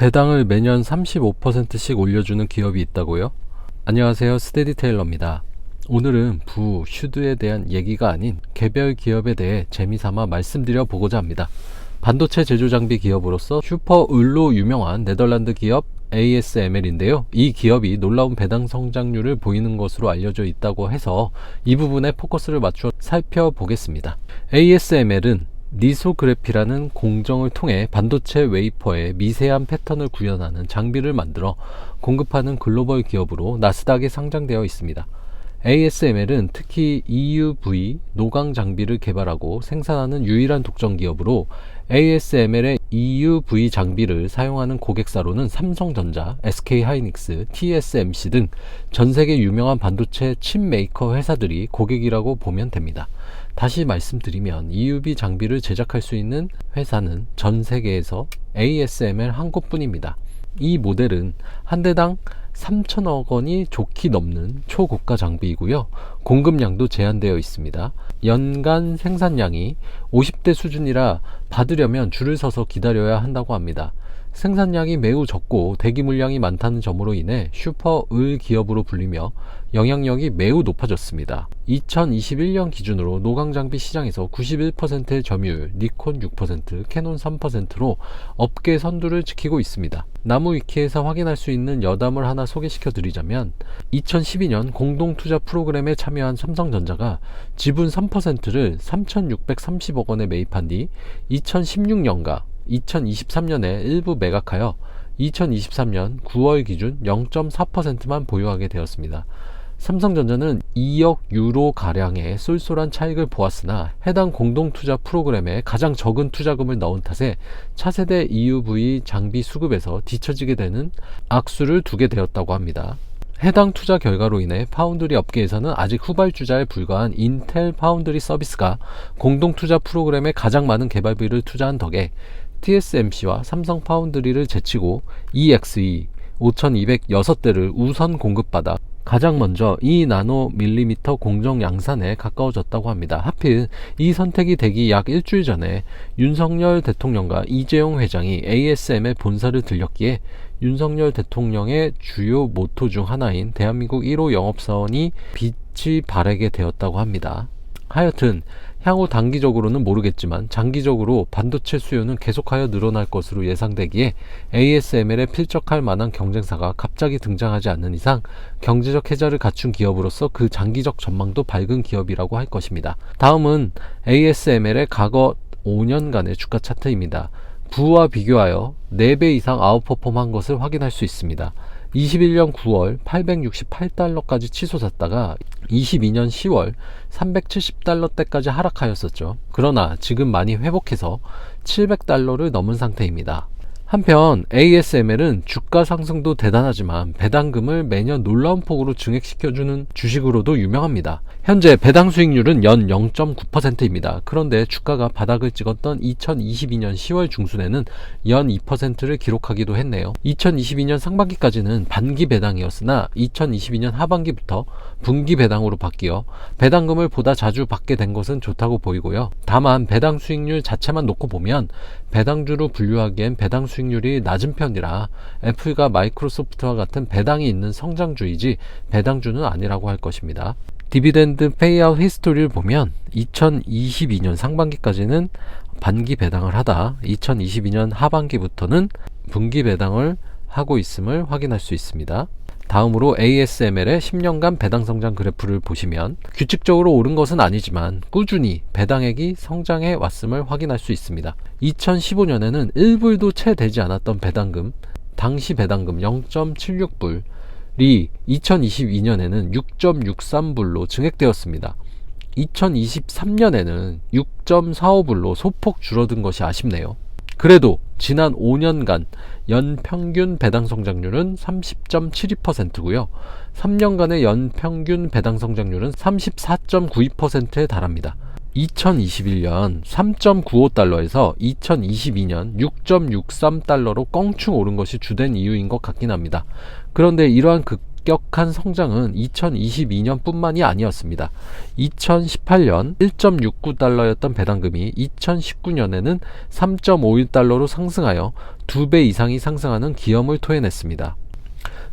배당을 매년 35%씩 올려주는 기업이 있다고요? 안녕하세요, 스테디 테일러입니다. 오늘은 슈드에 대한 얘기가 아닌 개별 기업에 대해 재미삼아 말씀드려 보고자 합니다. 반도체 제조 장비 기업으로서 슈퍼 을로 유명한 네덜란드 기업 ASML인데요. 이 기업이 놀라운 배당 성장률을 보이는 것으로 알려져 있다고 해서 이 부분에 포커스를 맞추어 살펴보겠습니다. ASML은 리소그래피라는 공정을 통해 반도체 웨이퍼의 미세한 패턴을 구현하는 장비를 만들어 공급하는 글로벌 기업으로 나스닥에 상장되어 있습니다. ASML은 특히 EUV 노광 장비를 개발하고 생산하는 유일한 독점 기업으로 ASML의 EUV 장비를 사용하는 고객사로는 삼성전자, SK하이닉스, TSMC 등 전세계 유명한 반도체 칩 메이커 회사들이 고객이라고 보면 됩니다. 다시 말씀드리면 EUV 장비를 제작할 수 있는 회사는 전 세계에서 ASML 한 곳뿐입니다. 이 모델은 한 대당 3천억 원이 좋게 넘는 초고가 장비이고요. 공급량도 제한되어 있습니다. 연간 생산량이 50대 수준이라 받으려면 줄을 서서 기다려야 한다고 합니다. 생산량이 매우 적고 대기 물량이 많다는 점으로 인해 슈퍼 을 기업으로 불리며 영향력이 매우 높아졌습니다. 2021년 기준으로 노광 장비 시장에서 91%의 점유율, 니콘 6%, 캐논 3%로 업계 선두를 지키고 있습니다. 나무위키에서 확인할 수 있는 여담을 하나 소개시켜 드리자면 2012년 공동투자 프로그램에 참여한 삼성전자가 지분 3%를 3,630억 원에 매입한 뒤 2016년과 2023년에 일부 매각하여 2023년 9월 기준 0.4%만 보유하게 되었습니다. 삼성전자는 2억 유로 가량의 쏠쏠한 차익을 보았으나 해당 공동투자 프로그램에 가장 적은 투자금을 넣은 탓에 차세대 EUV 장비 수급에서 뒤처지게 되는 악수를 두게 되었다고 합니다. 해당 투자 결과로 인해 파운드리 업계에서는 아직 후발주자에 불과한 인텔 파운드리 서비스가 공동투자 프로그램에 가장 많은 개발비를 투자한 덕에 TSMC와 삼성 파운드리를 제치고 EXE 5206대를 우선 공급받아 가장 먼저 2나노밀리미터 공정 양산에 가까워졌다고 합니다. 하필 이 선택이 되기 약 일주일 전에 윤석열 대통령과 이재용 회장이 ASML 본사를 들렸기에 윤석열 대통령의 주요 모토 중 하나인 대한민국 1호 영업사원이 빛이 발하게 되었다고 합니다. 하여튼 향후 단기적으로는 모르겠지만 장기적으로 반도체 수요는 계속하여 늘어날 것으로 예상되기에 ASML에 필적할 만한 경쟁사가 갑자기 등장하지 않는 이상 경제적 해자를 갖춘 기업으로서 그 장기적 전망도 밝은 기업이라고 할 것입니다. 다음은 ASML의 과거 5년간의 주가 차트입니다. 부와 비교하여 4배 이상 아웃퍼폼한 것을 확인할 수 있습니다. 21년 9월 868달러까지 치솟았다가 22년 10월 370달러대까지 하락하였었죠. 그러나 지금 많이 회복해서 700달러를 넘은 상태입니다. 한편 ASML은 주가 상승도 대단하지만 배당금을 매년 놀라운 폭으로 증액시켜주는 주식으로도 유명합니다. 현재 배당 수익률은 연 0.9%입니다. 그런데 주가가 바닥을 찍었던 2022년 10월 중순에는 연 2%를 기록하기도 했네요. 2022년 상반기까지는 반기 배당이었으나 2022년 하반기부터 분기 배당으로 바뀌어 배당금을 보다 자주 받게 된 것은 좋다고 보이고요. 다만 배당 수익률 자체만 놓고 보면 배당주로 분류하기엔 배당 수익률이 낮은 편이라 애플과 마이크로소프트와 같은 배당이 있는 성장주이지 배당주는 아니라고 할 것입니다. 디비덴드 페이아웃 히스토리를 보면 2022년 상반기까지는 반기 배당을 하다 2022년 하반기부터는 분기 배당을 하고 있음을 확인할 수 있습니다. 다음으로 ASML의 10년간 배당 성장 그래프를 보시면 규칙적으로 오른 것은 아니지만 꾸준히 배당액이 성장해 왔음을 확인할 수 있습니다. 2015년에는 1불도 채 되지 않았던 배당금, 당시 배당금 0.76불이 2022년에는 6.63불로 증액되었습니다. 2023년에는 6.45불로 소폭 줄어든 것이 아쉽네요. 그래도 지난 5년간 연평균 배당 성장률은 30.72%고요. 3년간의 연평균 배당 성장률은 34.92%에 달합니다. 2021년 3.95달러에서 2022년 6.63달러로 껑충 오른 것이 주된 이유인 것 같긴 합니다. 그런데 이러한 급격한 성장은 2022년뿐만이 아니었습니다. 2018년 1.69달러였던 배당금이 2019년에는 3.51달러로 상승하여 2배 이상이 상승하는 기염을 토해냈습니다.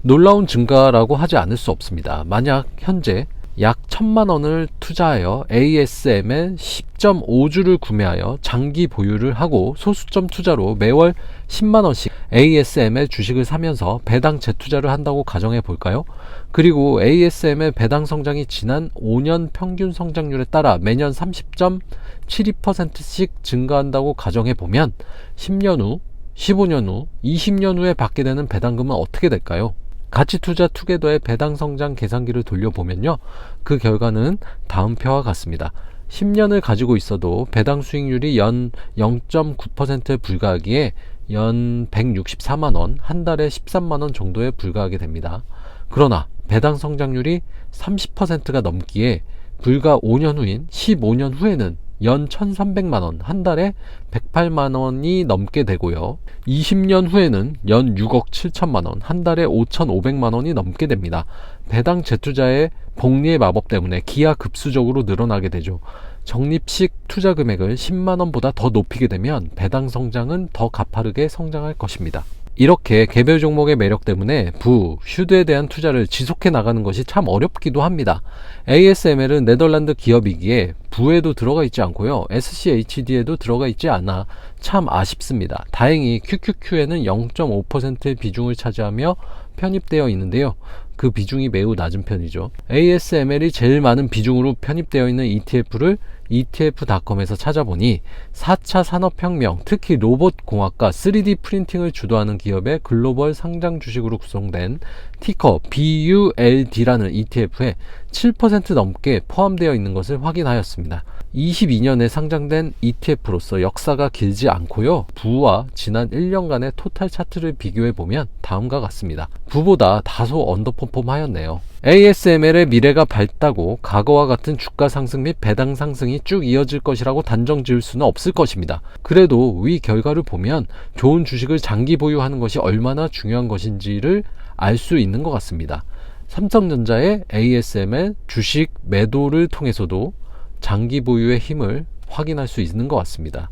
놀라운 증가라고 하지 않을 수 없습니다. 만약 현재 약 1,000만 원을 투자하여 ASML 10.5주를 구매하여 장기 보유를 하고 소수점 투자로 매월 10만 원씩 ASML 주식을 사면서 배당 재투자를 한다고 가정해 볼까요? 그리고 ASML 배당 성장이 지난 5년 평균 성장률에 따라 매년 30.72%씩 증가한다고 가정해 보면 10년 후, 15년 후, 20년 후에 받게 되는 배당금은 어떻게 될까요? 가치투자 투게더의 배당 성장 계산기를 돌려보면요, 그 결과는 다음 표와 같습니다. 10년을 가지고 있어도 배당 수익률이 연 0.9%에 불과하기에 연 164만원, 한 달에 13만원 정도에 불과하게 됩니다. 그러나 배당 성장률이 30%가 넘기에 불과 5년 후인 15년 후에는 연 1,300만원, 한 달에 108만원이 넘게 되고요. 20년 후에는 연 6억 7천만원, 한 달에 5,500만원이 넘게 됩니다. 배당 재투자의 복리의 마법 때문에 기하급수적으로 늘어나게 되죠. 적립식 투자 금액을 10만원보다 더 높이게 되면 배당 성장은 더 가파르게 성장할 것입니다. 이렇게 개별 종목의 매력 때문에 부, 슈드에 대한 투자를 지속해 나가는 것이 참 어렵기도 합니다. ASML은 네덜란드 기업이기에 부에도 들어가 있지 않고요, SCHD에도 들어가 있지 않아 참 아쉽습니다. 다행히 QQQ에는 0.5%의 비중을 차지하며 편입되어 있는데요, 그 비중이 매우 낮은 편이죠. ASML이 제일 많은 비중으로 편입되어 있는 ETF를 ETF.com에서 찾아보니 4차 산업혁명, 특히 로봇공학과 3D 프린팅을 주도하는 기업의 글로벌 상장 주식으로 구성된 티커 BULD라는 ETF에 7% 넘게 포함되어 있는 것을 확인하였습니다. 22년에 상장된 ETF로서 역사가 길지 않고요, 부와 지난 1년간의 토탈 차트를 비교해보면 다음과 같습니다. 부보다 다소 언더퍼폼 하였네요. ASML의 미래가 밝다고 과거와 같은 주가 상승 및 배당 상승이 쭉 이어질 것이라고 단정 지을 수는 없을 것입니다. 그래도 위 결과를 보면 좋은 주식을 장기 보유하는 것이 얼마나 중요한 것인지를 알 수 있는 것 같습니다. 삼성전자의 ASML 주식 매도를 통해서도 장기 보유의 힘을 확인할 수 있는 것 같습니다.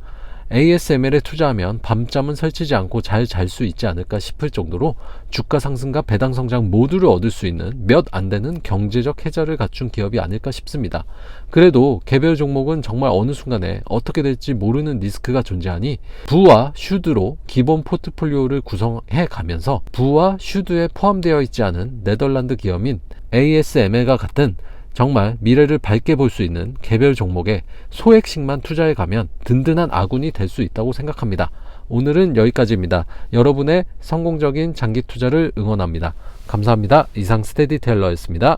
ASML에 투자하면 밤잠은 설치지 않고 잘 잘 수 있지 않을까 싶을 정도로 주가 상승과 배당 성장 모두를 얻을 수 있는 몇 안 되는 경제적 해자를 갖춘 기업이 아닐까 싶습니다. 그래도 개별 종목은 정말 어느 순간에 어떻게 될지 모르는 리스크가 존재하니 부와 슈드로 기본 포트폴리오를 구성해 가면서 부와 슈드에 포함되어 있지 않은 네덜란드 기업인 ASML과 같은 정말 미래를 밝게 볼 수 있는 개별 종목에 소액씩만 투자해 가면 든든한 아군이 될 수 있다고 생각합니다. 오늘은 여기까지입니다. 여러분의 성공적인 장기 투자를 응원합니다. 감사합니다. 이상 스테디테일러였습니다.